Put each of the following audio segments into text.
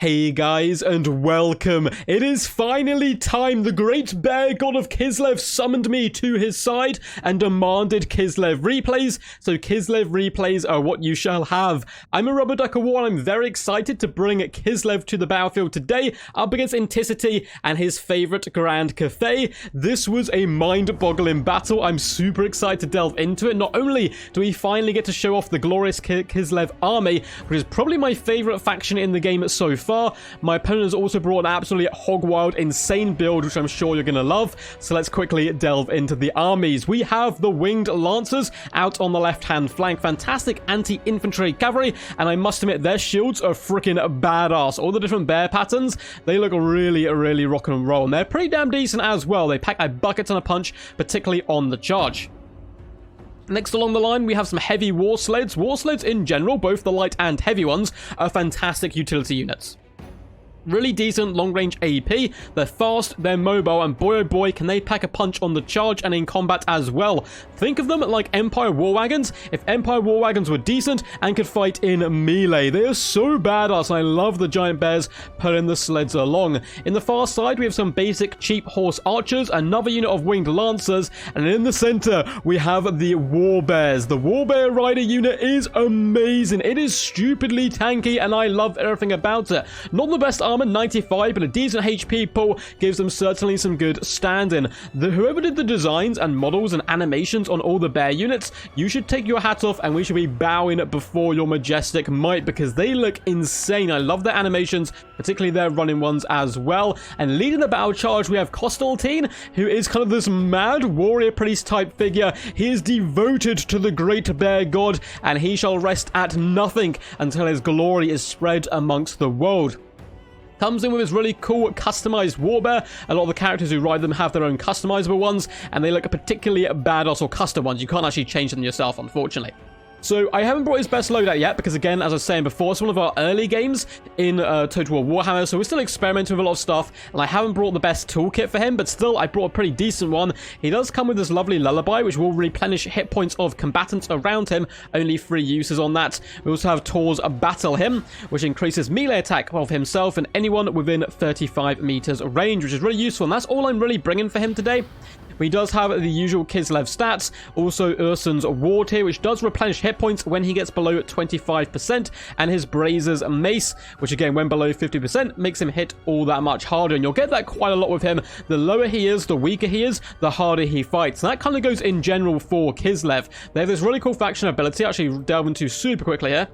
Hey guys, and welcome. It is finally time. The great bear god of Kislev summoned me to his side and demanded Kislev replays, so Kislev replays are what you shall have. I'm a rubber duck of war, and I'm very excited to bring Kislev to the battlefield today up against Inticity and his favorite Grand Cathay. This was a mind-boggling battle. I'm super excited to delve into it. Not only do we finally get to show off the glorious Kislev army, which is probably my favorite faction in the game so far, my opponent has also brought an absolutely hog-wild, insane build, which I'm sure you're going to love. So let's quickly delve into the armies. We have the Winged Lancers out on the left-hand flank. Fantastic anti-infantry cavalry, and I must admit, their shields are freaking badass. All the different bear patterns, they look really rock and roll, and they're pretty damn decent as well. They pack a bucket ton of punch, particularly on the charge. Next along the line, we have some heavy war sleds. War sleds in general, both the light and heavy ones, are fantastic utility units. Really decent long-range AP. They're fast, they're mobile, and boy oh boy can they pack a punch on the charge and in combat as well. Think of them like Empire War Wagons. If Empire War Wagons were decent and could fight in melee, they are so badass, and I love the giant bears pulling the sleds along. In the far side, we have some basic cheap horse archers, another unit of winged lancers, and in the center, we have the war bears. The war bear rider unit is amazing. It is stupidly tanky, and I love everything about it. Not the best armor, 95, but a decent HP pool gives them certainly some good stand-in. Whoever did the designs and models and animations on all the bear units, you should take your hat off, and we should be bowing before your majestic might, because they look insane. I love their animations, particularly their running ones as well. And leading the battle charge, we have Constantine, who is kind of this mad warrior priest type figure. He is devoted to the great bear god, and he shall rest at nothing until his glory is spread amongst the world. Comes in with his really cool customized warbear. A lot of the characters who ride them have their own customizable ones, and they look particularly badass or custom ones. You can't actually change them yourself, unfortunately. So I haven't brought his best loadout yet because, again, as I was saying before, it's one of our early games in Total War Warhammer, so we're still experimenting with a lot of stuff, and I haven't brought the best toolkit for him, but still, I brought a pretty decent one. He does come with this lovely lullaby, which will replenish hit points of combatants around him, only 3 uses on that. We also have Tor's Battle Hymn, which increases melee attack of himself and anyone within 35 meters range, which is really useful, and that's all I'm really bringing for him today. He does have the usual Kislev stats, also Ursun's Ward here, which does replenish hit points when he gets below 25%, and his Brazer's Mace, which again, when below 50%, makes him hit all that much harder, and you'll get that quite a lot with him. The lower he is, the weaker he is, the harder he fights, and that kind of goes in general for Kislev. They have this really cool faction ability, actually delve into super quickly here.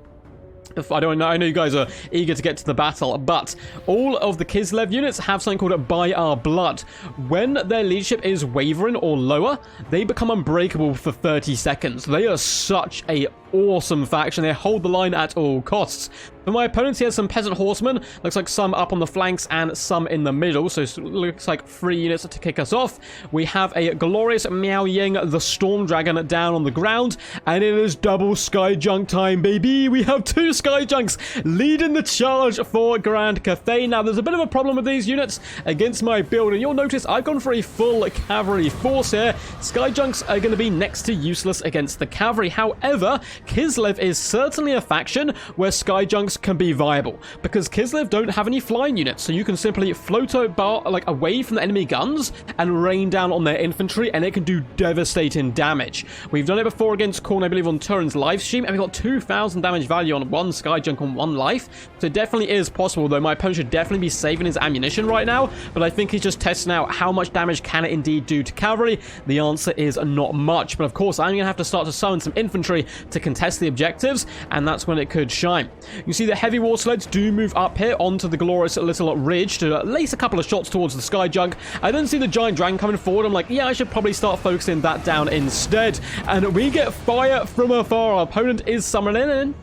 I know you guys are eager to get to the battle, but all of the Kislev units have something called By Our Blood. When their leadership is wavering or lower, they become unbreakable for 30 seconds. They are such a awesome faction. They hold the line at all costs. For my opponents, he has some peasant horsemen. Looks like some up on the flanks and some in the middle. So it looks like 3 units to kick us off. We have a glorious Miao Ying, the Storm Dragon, down on the ground. And it is double Sky Junk time, baby. We have 2 Sky Junks leading the charge for Grand Cathay. Now, there's a bit of a problem with these units against my build. And you'll notice I've gone for a full cavalry force here. Sky Junks are going to be next to useless against the cavalry. However, Kislev is certainly a faction where Sky Junks can be viable, because Kislev don't have any flying units, so you can simply float away from the enemy guns and rain down on their infantry, and it can do devastating damage. We've done it before against Khorne, I believe, on Turin's live stream, and we got 2,000 damage value on 1 Sky Junk on 1 life, so it definitely is possible, though my opponent should definitely be saving his ammunition right now, but I think he's just testing out how much damage can it indeed do to cavalry. The answer is not much, but of course I'm going to have to start to summon some infantry to contest the objectives, and that's when it could shine. You see the heavy war sleds do move up here onto the glorious little ridge to lace a couple of shots towards the Sky Junk. I then see the giant dragon coming forward. I'm like, yeah, I should probably start focusing that down instead, and we get fire from afar. Our opponent is summoning in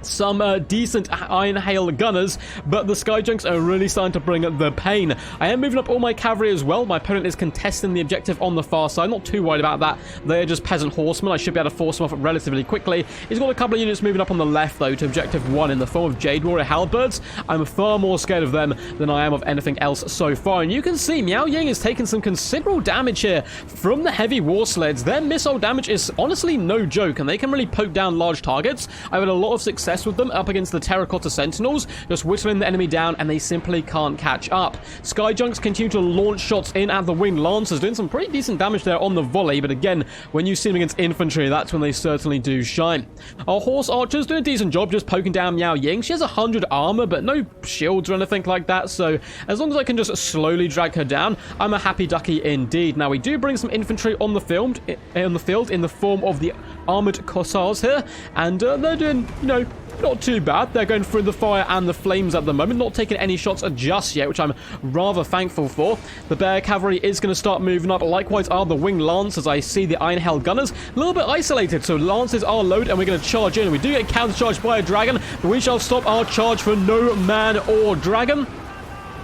some decent Iron Hail gunners, but the Sky Junks are really starting to bring the pain. I am moving up all my cavalry as well. My opponent is contesting the objective on the far side. Not too worried about that. They're just peasant horsemen. I should be able to force them off relatively quickly. He's got a couple of units moving up on the left, though, to objective 1 in the form of Jade Warrior Halberds. I'm far more scared of them than I am of anything else so far. And you can see Miao Ying is taking some considerable damage here from the heavy war sleds. Their missile damage is honestly no joke, and they can really poke down large targets. I've had a lot of success success with them up against the Terracotta Sentinels, just whittling the enemy down, and they simply can't catch up. Skyjunks continue to launch shots in at the Winged Lancers, doing some pretty decent damage there on the volley, but again, when you see them against infantry, that's when they certainly do shine. Our Horse Archers doing a decent job just poking down Miao Ying. She has 100 armor, but no shields or anything like that, so as long as I can just slowly drag her down, I'm a happy ducky indeed. Now, we do bring some infantry on the field in the form of the armored Cossars here, and they're doing, you know, not too bad. They're going through the fire and the flames at the moment, not taking any shots just yet, which I'm rather thankful for. The Bear Cavalry is going to start moving up. Likewise are the Winged Lancers. I see the Iron Hell Gunners a little bit isolated, so Lances are loaded, and we're going to charge in. We do get countercharged by a dragon, but we shall stop our charge for no man or dragon.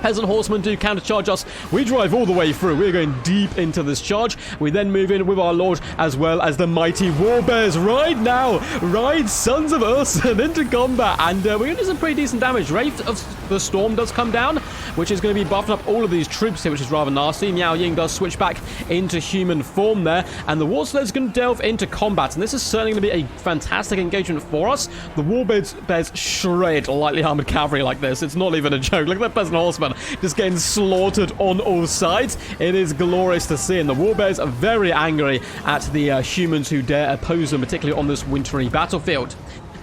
Peasant Horsemen do countercharge us. We drive all the way through. We're going deep into this charge. We then move in with our Lord as well as the mighty War Bears. Ride now! Ride, sons of Ursa, into combat. And we're going to do some pretty decent damage. Wraith of the Storm does come down, which is going to be buffing up all of these troops here, which is rather nasty. Miao Ying does switch back into human form there. And the War Sled's going to delve into combat. And this is certainly going to be a fantastic engagement for us. The War Bears shred lightly armored cavalry like this. It's not even a joke. Look at that Peasant Horseman just getting slaughtered on all sides. It is glorious to see, and the Warbears are very angry at the humans who dare oppose them, particularly on this wintry battlefield.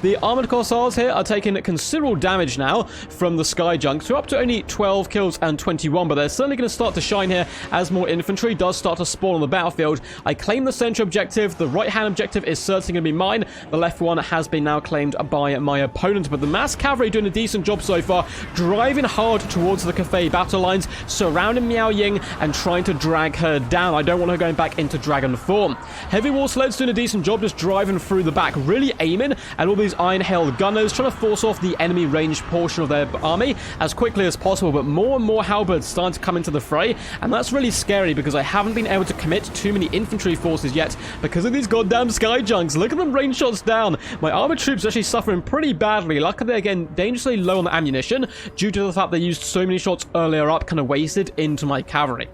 The Armored Corsairs here are taking considerable damage now from the Skyjunks. They're up to only 12 kills and 21, but they're certainly going to start to shine here as more infantry does start to spawn on the battlefield. I claim the center objective. The right-hand objective is certainly going to be mine. The left one has been now claimed by my opponent, but the mass cavalry doing a decent job so far, driving hard towards the Cathay battle lines, surrounding Miao Ying and trying to drag her down. I don't want her going back into dragon form. Heavy War Sleds doing a decent job just driving through the back, really aiming at all these Iron Hell Gunners, trying to force off the enemy ranged portion of their army as quickly as possible, but more and more halberds starting to come into the fray, and that's really scary because I haven't been able to commit too many infantry forces yet because of these goddamn Skyjunks. Look at them range shots down. My armored troops are actually suffering pretty badly. Luckily, they're again dangerously low on the ammunition due to the fact they used so many shots earlier up, kind of wasted into my cavalry.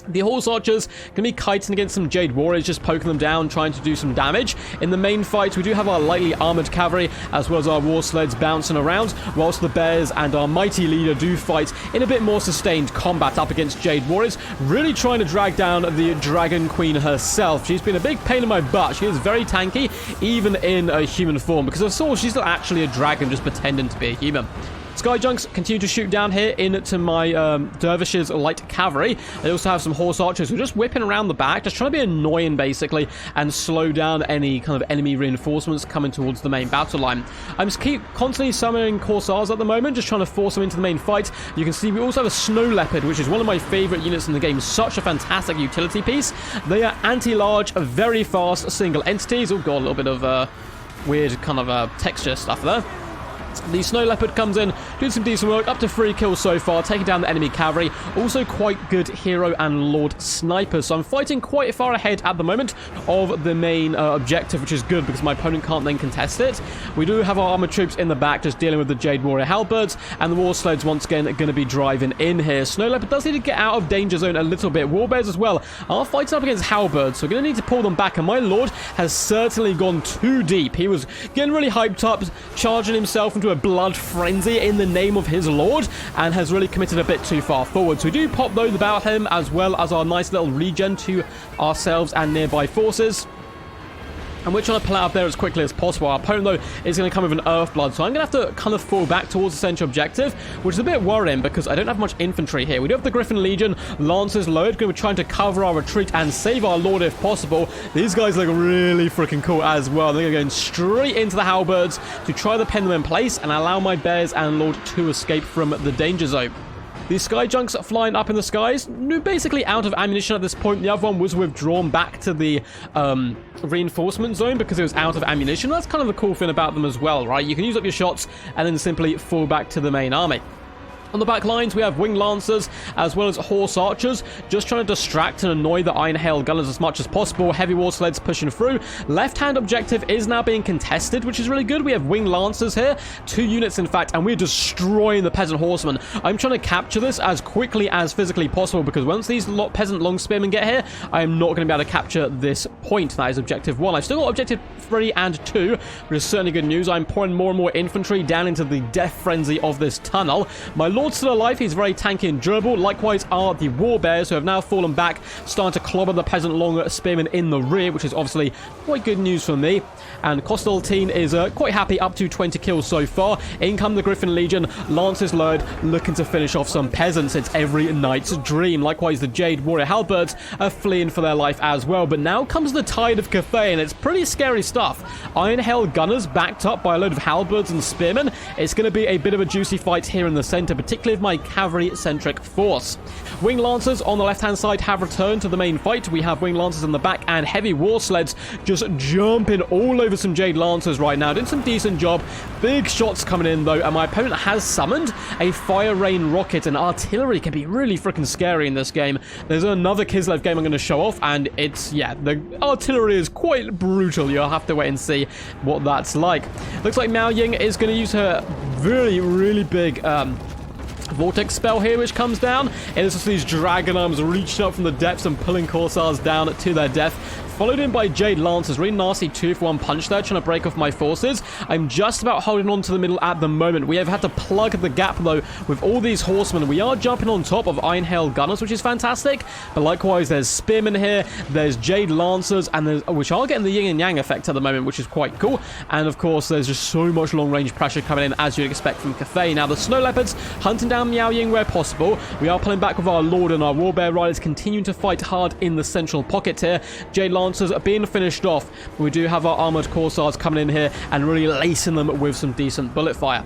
The Horse Archers going to be kiting against some Jade Warriors, just poking them down, trying to do some damage. In the main fight, we do have our lightly armored cavalry, as well as our War Sleds bouncing around, whilst the Bears and our mighty leader do fight in a bit more sustained combat up against Jade Warriors, really trying to drag down the Dragon Queen herself. She's been a big pain in my butt. She is very tanky, even in a human form, because of course she's not actually a dragon, just pretending to be a human. Skyjunks continue to shoot down here into my Dervishes light cavalry. They also have some Horse Archers who are just whipping around the back, just trying to be annoying basically and slow down any kind of enemy reinforcements coming towards the main battle line. I'm just constantly summoning Corsairs at the moment, just trying to force them into the main fight. You can see we also have a Snow Leopard, which is one of my favorite units in the game. Such a fantastic utility piece. They are anti-large, very fast single entities. Oh god, a little bit of weird kind of texture stuff there. The Snow Leopard comes in, doing some decent work, up to 3 kills so far, taking down the enemy cavalry. Also quite good hero and lord snipers, so I'm fighting quite far ahead at the moment of the main objective, which is good because my opponent can't then contest it. We do have our armored troops in the back, just dealing with the Jade Warrior halberds, and the War Sleds once again are going to be driving in here. Snow Leopard does need to get out of danger zone a little bit. War Bears as well are fighting up against halberds, so we're going to need to pull them back, and my lord has certainly gone too deep. He was getting really hyped up, charging himself into a blood frenzy in the name of his lord, and has really committed a bit too far forward. So we do pop though the battle hymn as well as our nice little regen to ourselves and nearby forces. And we're trying to pull out there as quickly as possible. Our opponent, though, is going to come with an Earthblood, so I'm going to have to kind of fall back towards the central objective, which is a bit worrying because I don't have much infantry here. We do have the Griffin Legion, Lancers loaded, going to be trying to cover our retreat and save our lord if possible. These guys look really freaking cool as well. They're going straight into the halberds to try to pen them in place and allow my bears and lord to escape from the danger zone. The Skyjunks flying up in the skies, basically out of ammunition at this point. The other one was withdrawn back to the reinforcement zone because it was out of ammunition. That's kind of the cool thing about them as well, right? You can use up your shots and then simply fall back to the main army. On the back lines, we have wing lancers as well as horse archers, just trying to distract and annoy the iron hail gunners as much as possible. Heavy war sleds pushing through. Left-hand objective is now being contested, which is really good. We have wing lancers here, 2 units in fact, and we're destroying the peasant horsemen. I'm trying to capture this as quickly as physically possible, because once these peasant long spearmen get here, I am not going to be able to capture this point. That is objective 1. I've still got objective 3 and 2, which is certainly good news. I'm pouring more and more infantry down into the death frenzy of this tunnel. My lord's still alive. He's very tanky and durable. Likewise are the war bears, who have now fallen back, starting to clobber the peasant long spearmen in the rear, which is obviously quite good news for me. And Constantine is quite happy, up to 20 kills so far. In come the Griffin Legion, lances lowered, looking to finish off some peasants. It's every knight's dream. Likewise, the Jade Warrior Halberds are fleeing for their life as well. But now comes the tide of Cathay, and it's pretty scary stuff. Iron Hail gunners backed up by a load of halberds and spearmen. It's going to be a bit of a juicy fight here in the center, particularly with my cavalry-centric force. Wing lancers on the left-hand side have returned to the main fight. We have wing lancers in the back and heavy war sleds just jumping all over some Jade lancers right now. Doing some decent job. Big shots coming in though, and my opponent has summoned a fire rain rocket, and artillery can be really freaking scary in this game. There's another Kislev game I'm going to show off, and it's, yeah, the artillery is quite brutal. You'll have to wait and see what that's like. Looks like Miao Ying is going to use her really big vortex spell here, which comes down. It is just these dragon arms reaching up from the depths and pulling corsairs down to their death, followed in by Jade Lancers. Really nasty 2-for-1 punch there, trying to break off my forces. I'm just about holding on to the middle at the moment. We have had to plug the gap, though, with all these horsemen. We are jumping on top of Iron Hail Gunners, which is fantastic. But likewise, there's Spearmen here, there's Jade Lancers, and there's, which are getting the yin and yang effect at the moment, which is quite cool. And, of course, there's just so much long-range pressure coming in, as you'd expect from Cathay. Now, the Snow Leopards hunting down Miao Ying where possible. We are pulling back with our Lord, and our Warbear Riders continuing to fight hard in the central pocket here. Jade Lancers are being finished off. We do have our armored corsairs coming in here and really lacing them with some decent bullet fire.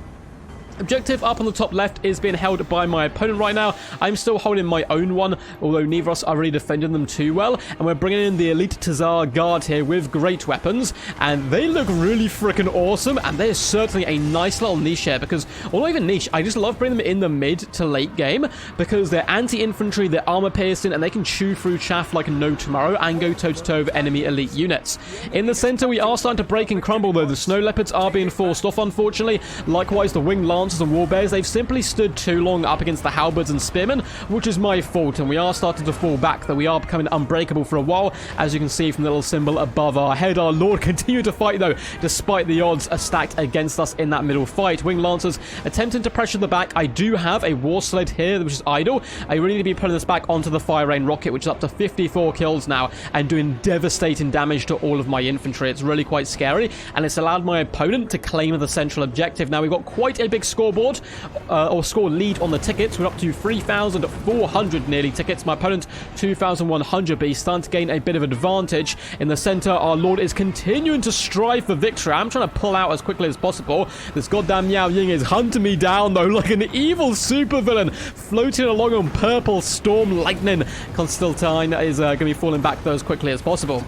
Objective up on the top left is being held by my opponent right now. I'm still holding my own one, although neither of us are really defending them too well. And we're bringing in the Elite Tazar Guard here with great weapons. And they look really freaking awesome. And they're certainly a nice little niche here, because, or not even niche, I just love bringing them in the mid to late game, because they're anti-infantry, they're armor piercing, and they can chew through chaff like no tomorrow and go toe-to-toe with enemy elite units. In the center, we are starting to break and crumble, though. The Snow Leopards are being forced off, unfortunately. Likewise, the Winged Lancers and Warbears, they've simply stood too long up against the halberds and spearmen, which is my fault, and we are starting to fall back, though we are becoming unbreakable for a while, as you can see from the little symbol above our head. Our Lord continued to fight, though, despite the odds are stacked against us in that middle fight. Wing Lancers attempting to pressure the back. I do have a war sled here, which is idle. I really need to be putting this back onto the Fire Rain rocket, which is up to 54 kills now, and doing devastating damage to all of my infantry. It's really quite scary, and it's allowed my opponent to claim the central objective. Now, we've got quite a big scoreboard, or score lead on the tickets. We're up to 3,400 nearly tickets. My opponent 2,100, but he's starting to gain a bit of advantage. In the center, our Lord is continuing to strive for victory. I'm trying to pull out as quickly as possible. This goddamn Miao Ying is hunting me down, though, like an evil supervillain, floating along on purple storm lightning. Constantine is going to be falling back, though, as quickly as possible.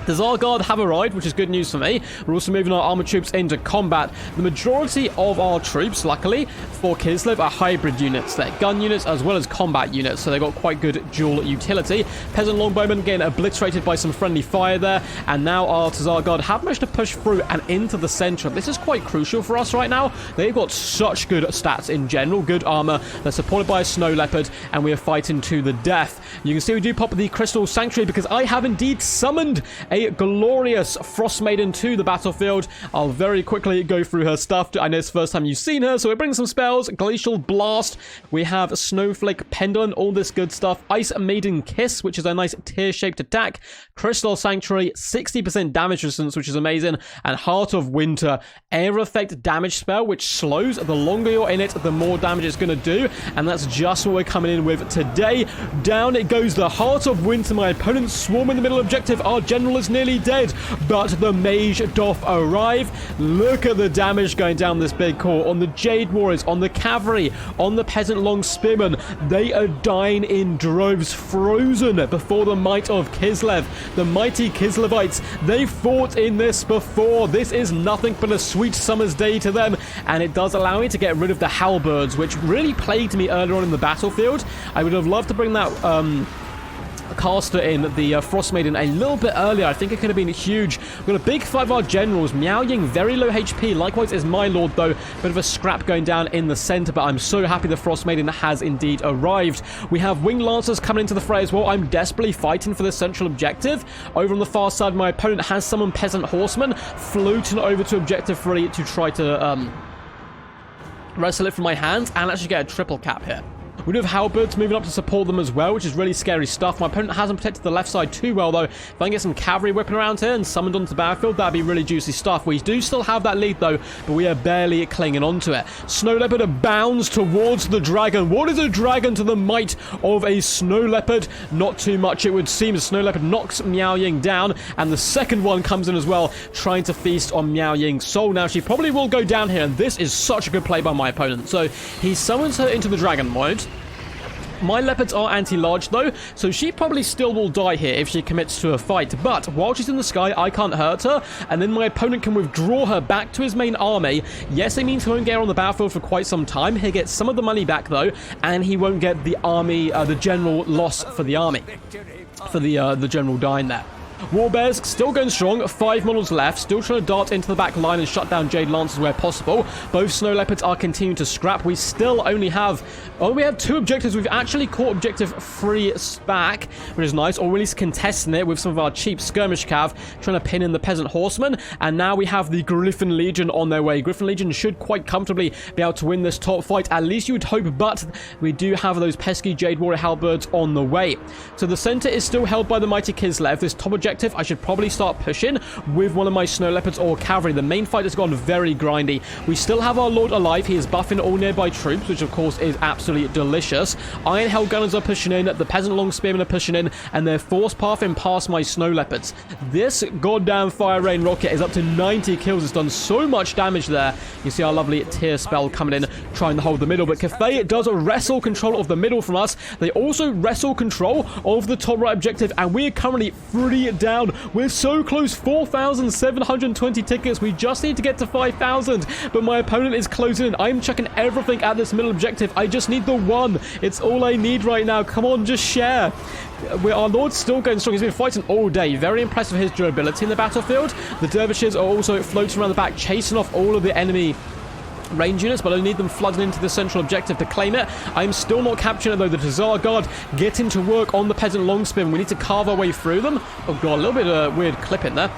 The Tsar Guard have arrived, which is good news for me. We're also moving our armored troops into combat. The majority of our troops, luckily, for Kislev are hybrid units. They're gun units as well as combat units, so they've got quite good dual utility. Peasant Longbowmen getting obliterated by some friendly fire there, and now our Tsar Guard have managed to push through and into the center. This is quite crucial for us right now. They've got such good stats in general, good armor. They're supported by a Snow Leopard, and we are fighting to the death. You can see we do pop the Crystal Sanctuary, because I have indeed summoned a glorious Frost Maiden to the battlefield. I'll very quickly go through her stuff. I know it's the first time you've seen her, so we bring some spells. Glacial Blast. We have Snowflake Pendulum, all this good stuff. Ice Maiden Kiss, which is a nice tear-shaped attack. Crystal Sanctuary, 60% damage resistance, which is amazing. And Heart of Winter, air effect damage spell, which slows. The longer you're in it, the more damage it's going to do. And that's just what we're coming in with today. Down it goes, the Heart of Winter. My opponent's swarm in the middle objective. Our general was nearly dead, but the mage doth arrive. Look at the damage going down this big core on the Jade Warriors, on the cavalry, on the peasant long spearmen. They are dying in droves, frozen before the might of Kislev. The mighty Kislevites, they fought in this before. This is nothing but a sweet summer's day to them, and it does allow me to get rid of the halberds, which really plagued me earlier on in the battlefield. I would have loved to bring that caster in, the Frost Maiden, a little bit earlier. I think it could have been huge. We've got a big 5R generals. Miao Ying, very low HP. Likewise is my lord, though. Bit of a scrap going down in the center, but I'm so happy the Frost Maiden has indeed arrived. We have Wing Lancers coming into the fray as well. I'm desperately fighting for the central objective. Over on the far side, my opponent has summoned Peasant Horsemen, floating over to Objective 3 to try to wrestle it from my hands and actually get a triple cap here. We do have halberds moving up to support them as well, which is really scary stuff. My opponent hasn't protected the left side too well, though. If I can get some cavalry whipping around here and summoned onto the battlefield, that'd be really juicy stuff. We do still have that lead, though, but we are barely clinging onto it. Snow Leopard bounds towards the dragon. What is a dragon to the might of a Snow Leopard? Not too much, it would seem. Snow Leopard knocks Miao Ying down, and the second one comes in as well, trying to feast on Miao Ying's soul. Now, she probably will go down here, and this is such a good play by my opponent. So, he summons her into the dragon mode. My leopards are anti-large, though, so she probably still will die here if she commits to a fight. But while she's in the sky, I can't hurt her, and then my opponent can withdraw her back to his main army. Yes, it means he won't get her on the battlefield for quite some time. He'll get some of the money back, though, and he won't get the army, the general loss for the army, for the general dying there. Warbears still going strong, 5 models left, still trying to dart into the back line and shut down Jade Lancers where possible. Both Snow Leopards are continuing to scrap. We still only have, we have 2 objectives. We've actually caught Objective 3 back, which is nice, or at least contesting it with some of our cheap skirmish cav, trying to pin in the Peasant Horsemen. And now we have the Griffin Legion on their way. Griffin Legion should quite comfortably be able to win this top fight, at least you would hope, but we do have those pesky Jade Warrior halberds on the way. So the center is still held by the mighty Kislev. This top objective I should probably start pushing with one of my Snow Leopards or cavalry. The main fight has gone very grindy. We still have our Lord alive. He is buffing all nearby troops, which of course is absolutely delicious. Iron Hell Gunners are pushing in, the Peasant Long Spearmen are pushing in, and they're force pathing past my Snow Leopards. This goddamn Fire Rain rocket is up to 90 kills. It's done so much damage there. You see our lovely Tear spell coming in, trying to hold the middle, but Cathay does wrestle control of the middle from us. They also wrestle control of the top right objective, and we're currently 3 down. We're so close, 4,720 tickets. We just need to get to 5,000, but my opponent is closing in. I'm chucking everything at this middle objective. I just need the 1. It's all I need right now. Come on, just share. Our Lord's still going strong. He's been fighting all day. Very impressive his durability in the battlefield. The dervishes are also floating around the back, chasing off all of the enemy range units, but I need them flooding into the central objective to claim it. I'm still not capturing it, though. The Tsar Guard getting to work on the Peasant Longspearmen. We need to carve our way through them. Oh god, a little bit of weird clip in there.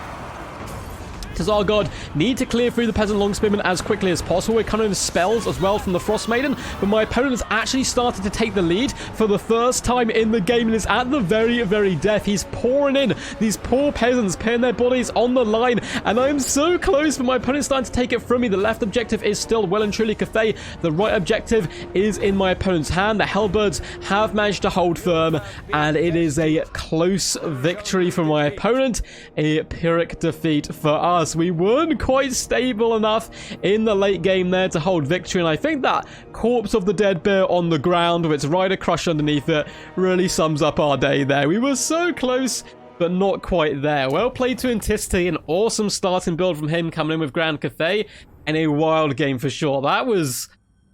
Tsar Guard need to clear through the Peasant Longspearmen as quickly as possible. We're coming in spells as well from the Frost Maiden, but my opponent has actually started to take the lead for the first time in the game and is at the very death. He's pouring in these poor peasants, putting their bodies on the line, and I'm so close, but my opponent's starting to take it from me. The left objective is still well and truly Cathay. The right objective is in my opponent's hand. The Hellbirds have managed to hold firm, and it is a close victory for my opponent. A Pyrrhic defeat for us. We weren't quite stable enough in the late game there to hold victory, and I think that corpse of the dead bear on the ground with its rider crushed underneath it really sums up our day there. We were so close, but not quite there. Well played to Anticity. An awesome starting build from him coming in with Grand Cathay, and a wild game for sure.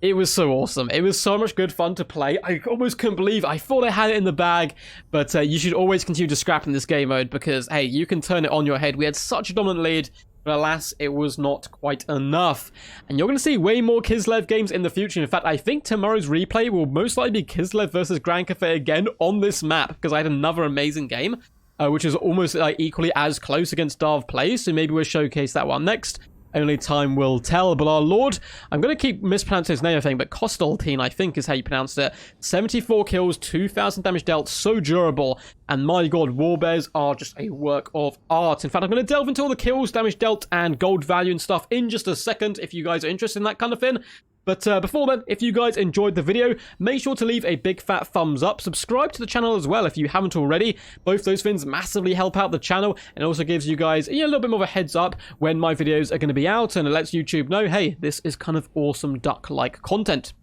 It was so awesome. It was so much good fun to play. I almost couldn't believe. I thought I had it in the bag, but you should always continue to scrap in this game mode because, hey, you can turn it on your head. We had such a dominant lead, but alas, it was not quite enough. And you're going to see way more Kislev games in the future. In fact, I think tomorrow's replay will most likely be Kislev versus Grand Cathay again on this map because I had another amazing game, which is almost equally as close against Darv Plays, so maybe we'll showcase that one next. Only time will tell, but our Lord, I'm going to keep mispronouncing his name, I think, but Kostaltine, I think is how you pronounce it. 74 kills, 2,000 damage dealt, so durable, and my god, Warbears are just a work of art. In fact, I'm going to delve into all the kills, damage dealt, and gold value and stuff in just a second, if you guys are interested in that kind of thing. But before then, if you guys enjoyed the video, make sure to leave a big fat thumbs up. Subscribe to the channel as well if you haven't already. Both those things massively help out the channel, and also gives you guys a little bit more of a heads up when my videos are going to be out, and it lets YouTube know, hey, this is kind of awesome duck-like content.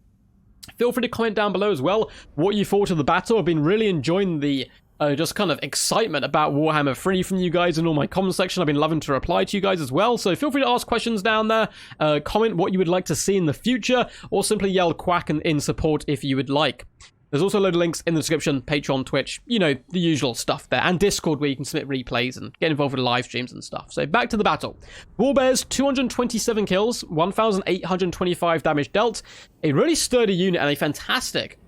Feel free to comment down below as well what you thought of the battle. I've been really enjoying the just kind of excitement about Warhammer 3 from you guys in all my comment section. I've been loving to reply to you guys as well, so feel free to ask questions down there, comment what you would like to see in the future, or simply yell quack in support if you would like. There's also a load of links in the description, Patreon, Twitch, the usual stuff there, and Discord where you can submit replays and get involved with live streams and stuff. So back to the battle. Warbears, 227 kills, 1,825 damage dealt, a really sturdy unit and a fantastic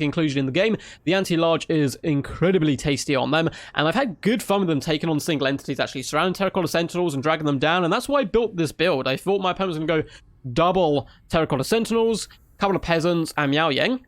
inclusion in the game. The anti-large is incredibly tasty on them, and I've had good fun with them taking on single entities, actually surrounding Terracotta Sentinels and dragging them down, and that's why I built this build. I thought my opponent was going to go double Terracotta Sentinels, a couple of Peasants, and Miao Yang.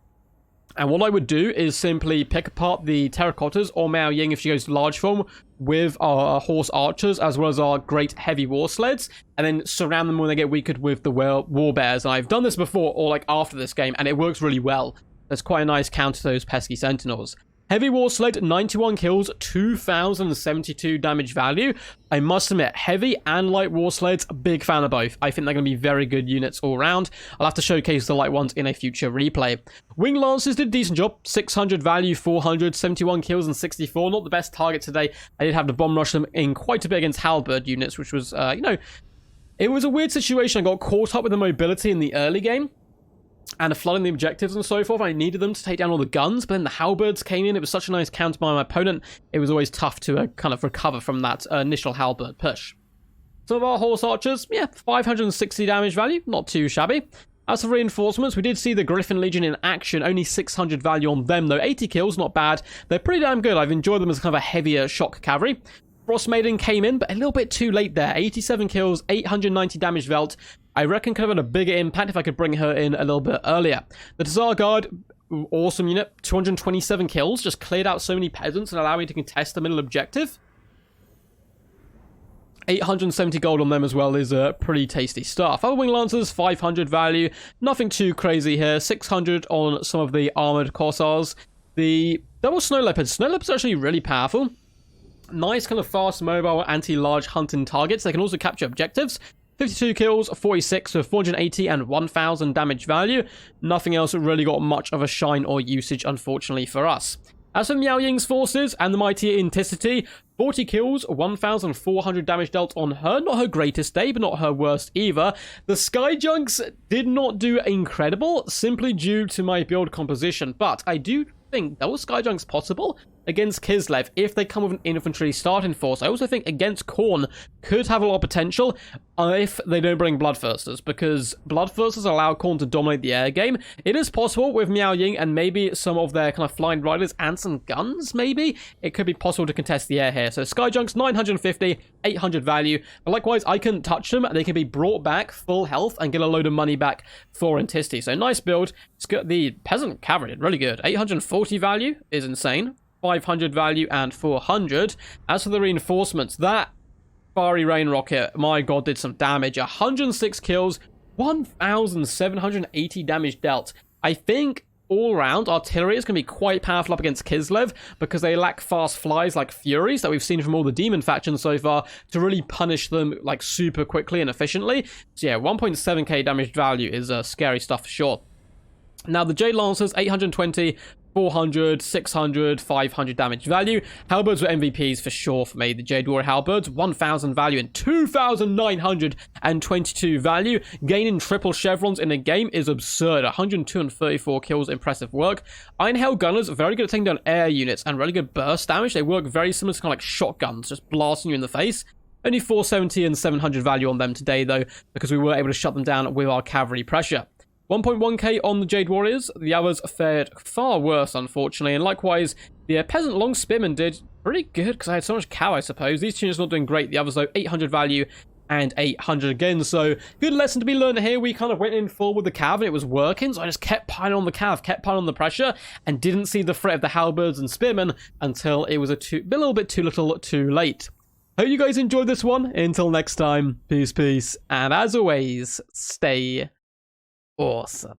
And what I would do is simply pick apart the Terracottas or Miao Ying if she goes large form with our horse archers as well as our great heavy war sleds, and then surround them when they get weakened with the war bears. And I've done this before or like after this game, and it works really well. That's quite a nice counter to those pesky sentinels. Heavy War Sled, 91 kills, 2,072 damage value. I must admit, Heavy and Light War Sleds, a big fan of both. I think they're going to be very good units all around. I'll have to showcase the light ones in a future replay. Wing Lancers did a decent job. 600 value, 471 kills, and 64. Not the best target today. I did have to bomb rush them in quite a bit against Halberd units, which was, it was a weird situation. I got caught up with the mobility in the early game and flooding the objectives and so forth. I needed them to take down all the guns, but then the halberds came in. It was such a nice counter by my opponent. It was always tough to kind of recover from that initial halberd push. Some of our horse archers, 560 damage value, not too shabby. As for reinforcements, we did see the Griffin Legion in action, only 600 value on them though. 80 kills, not bad. They're pretty damn good. I've enjoyed them as kind of a heavier shock cavalry. Frost Maiden came in, but a little bit too late there. 87 kills, 890 damage Velt. I reckon could have had a bigger impact if I could bring her in a little bit earlier. The Tsar Guard, awesome unit. 227 kills, just cleared out so many peasants and allowed me to contest the middle objective. 870 gold on them as well is pretty tasty stuff. Other Wing Lancers, 500 value. Nothing too crazy here. 600 on some of the Armored Corsairs. The double Snow Leopards. Snow Leopards are actually really powerful. Nice kind of fast, mobile, anti-large hunting targets. They can also capture objectives. 52 kills, 46 with 480 and 1,000 damage value. Nothing else really got much of a shine or usage, unfortunately, for us. As for Miao Ying's forces and the mighty Inticity, 40 kills, 1,400 damage dealt on her. Not her greatest day, but not her worst either. The Skyjunks did not do incredible, simply due to my build composition, but I do think double Skyjunks possible against Kislev if they come with an infantry starting force. I also think against Khorne could have a lot of potential if they don't bring Bloodthirsters, because Bloodthirsters allow Khorne to dominate the air game. It is possible with Miao Ying and maybe some of their kind of flying riders and some guns, maybe. It could be possible to contest the air here. So Skyjunks, 950, 800 value. But likewise, I couldn't touch them. They can be brought back full health and get a load of money back for Inticity. So nice build. It's got the Peasant Cavalry, really good. 840 value is insane. 500 value and 400. As for the reinforcements, that Fiery Rain Rocket, my god, did some damage. 106 kills, 1,780 damage dealt. I think all around, artillery is going to be quite powerful up against Kislev because they lack fast flies like Furies that we've seen from all the demon factions so far to really punish them like super quickly and efficiently. So yeah, 1.7k damage value is scary stuff for sure. Now the Jade Lancers, 820, 400, 600, 500 damage value. Halberds were MVPs for sure for me. The Jade Warrior Halberds, 1,000 value and 2,922 value. Gaining triple chevrons in a game is absurd. 102 and 34 kills, impressive work. Iron Hail Gunners, very good at taking down air units and really good burst damage. They work very similar to kind of like shotguns, just blasting you in the face. Only 470 and 700 value on them today though, because we were able to shut them down with our cavalry pressure. 1.1k on the Jade Warriors. The others fared far worse, unfortunately. And likewise, the Peasant Long Spearmen did pretty good because I had so much cow, I suppose. These two are not doing great. The others, though, 800 value and 800 again. So, good lesson to be learned here. We kind of went in full with the cav and it was working. So, I just kept piling on the cav, kept piling on the pressure, and didn't see the threat of the halberds and spearmen until it was a little bit too little too late. Hope you guys enjoyed this one. Until next time, peace, peace. And as always, stay Awesome.